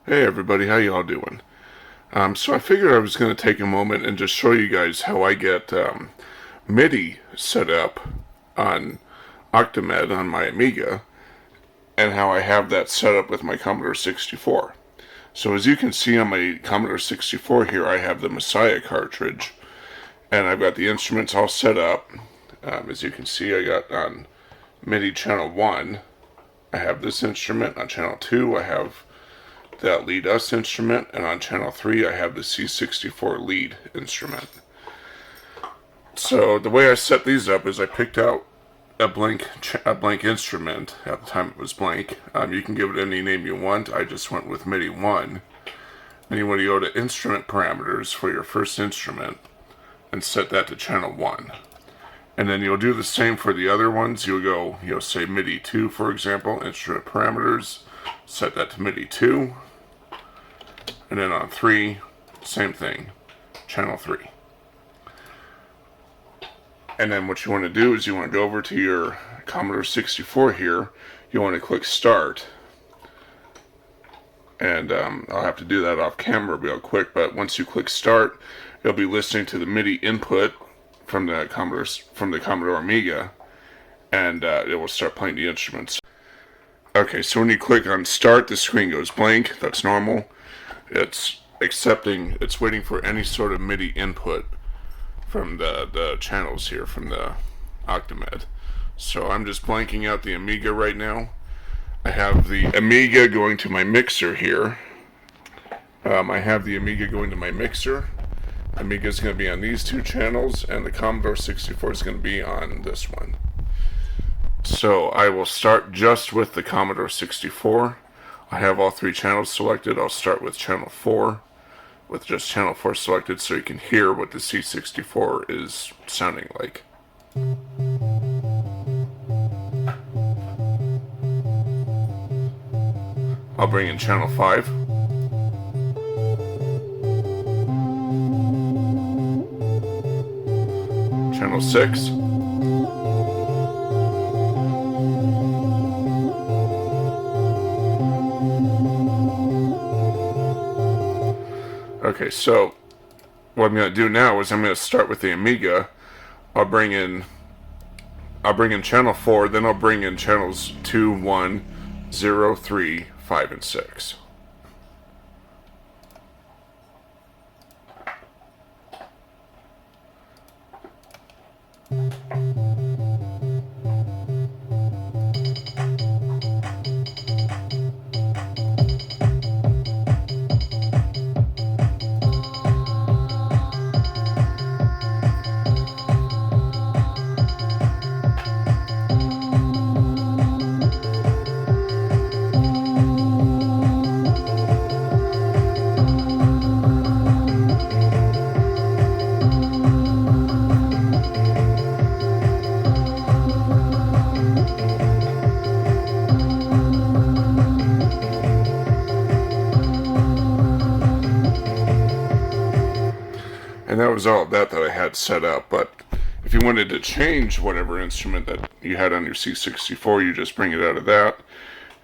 Hey everybody, how y'all doing? So I figured I was going to take a moment and just show you guys how I get MIDI set up on Octamed on my Amiga, and how I have that set up with my Commodore 64. So as you can see on my Commodore 64 here, I have the Messiah cartridge, and I've got the instruments all set up. As you can see, I got on MIDI channel 1, I have this instrument. On channel 2, I have that lead us instrument, and on channel 3 I have the C64 lead instrument. So the way I set these up is I picked out a blank instrument. At the time it was blank. You can give it any name you want. I just went with MIDI 1. Then you want to go to instrument parameters for your first instrument and set that to channel 1. And then you'll do the same for the other ones. You'll say MIDI 2, for example, instrument parameters, set that to MIDI 2. And then on 3, same thing, channel 3. And then what you want to do is you want to go over to your Commodore 64 here. You want to click Start. And I'll have to do that off camera real quick, but once you click Start, you'll be listening to the MIDI input from the Commodore Amiga, and it will start playing the instruments. Okay, so when you click on Start, the screen goes blank. That's normal. It's waiting for any sort of MIDI input from the channels here from the Octamed. So I'm just blanking out the Amiga right now. I have the Amiga going to my mixer here. I have the Amiga going to my mixer. Amiga is going to be on these two channels, and the Commodore 64 is going to be on this one. So I will start just with the Commodore 64. I have all 3 channels selected. I'll start with channel 4, with just channel 4 selected, so you can hear what the C64 is sounding like. I'll bring in channel 5. Channel 6. Okay, so what I'm going to do now is I'm going to start with the Amiga. I'll bring in channel 4, then I'll bring in channels 2, 1, 0, 3, 5, and 6. And that was all that I had set up. But if you wanted to change whatever instrument that you had on your C64, you just bring it out of that.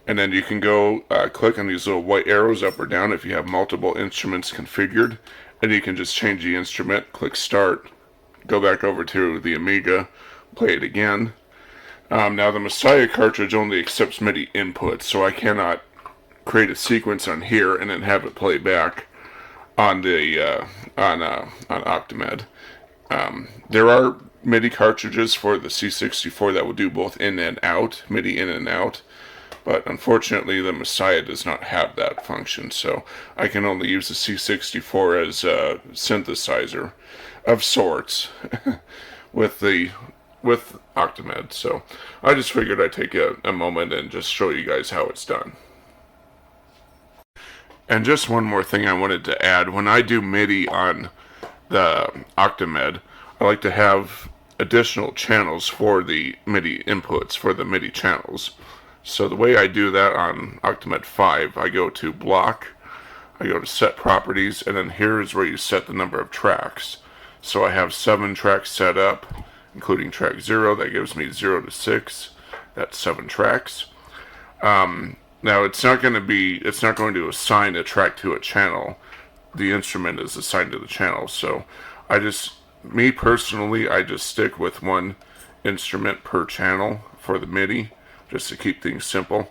And then you can go click on these little white arrows up or down if you have multiple instruments configured. And you can just change the instrument, click Start, go back over to the Amiga, play it again. Now the Messiah cartridge only accepts MIDI input, so I cannot create a sequence on here and then have it play back on the on Octamed. There are MIDI cartridges for the C64 that will do both in and out, MIDI in and out, but unfortunately the Messiah does not have that function, so I can only use the C64 as a synthesizer of sorts with Octamed. So I just figured I'd take a moment and just show you guys how it's done. And just one more thing I wanted to add. When I do MIDI on the Octamed, I like to have additional channels for the MIDI inputs, for the MIDI channels. So the way I do that on Octamed 5, I go to Block, I go to Set Properties, and then here's where you set the number of tracks. So I have 7 tracks set up, including track 0. That gives me 0 to 6. That's 7 tracks. Now it's not going to assign a track to a channel. The instrument is assigned to the channel. So me personally, I just stick with one instrument per channel for the MIDI, just to keep things simple.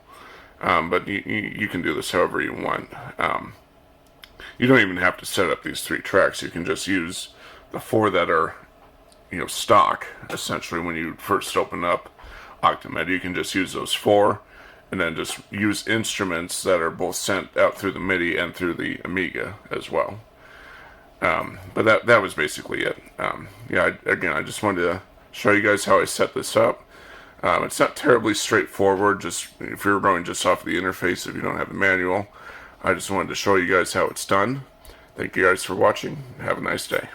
But you can do this however you want. You don't even have to set up these 3 tracks. You can just use the 4 that are, stock, essentially, when you first open up Octamed. You can just use those 4, and then just use instruments that are both sent out through the MIDI and through the Amiga as well. But that was basically it. Again, I just wanted to show you guys how I set this up. It's not terribly straightforward, just if you're going just off the interface, if you don't have the manual. I just wanted to show you guys how it's done. Thank you guys for watching. Have a nice day.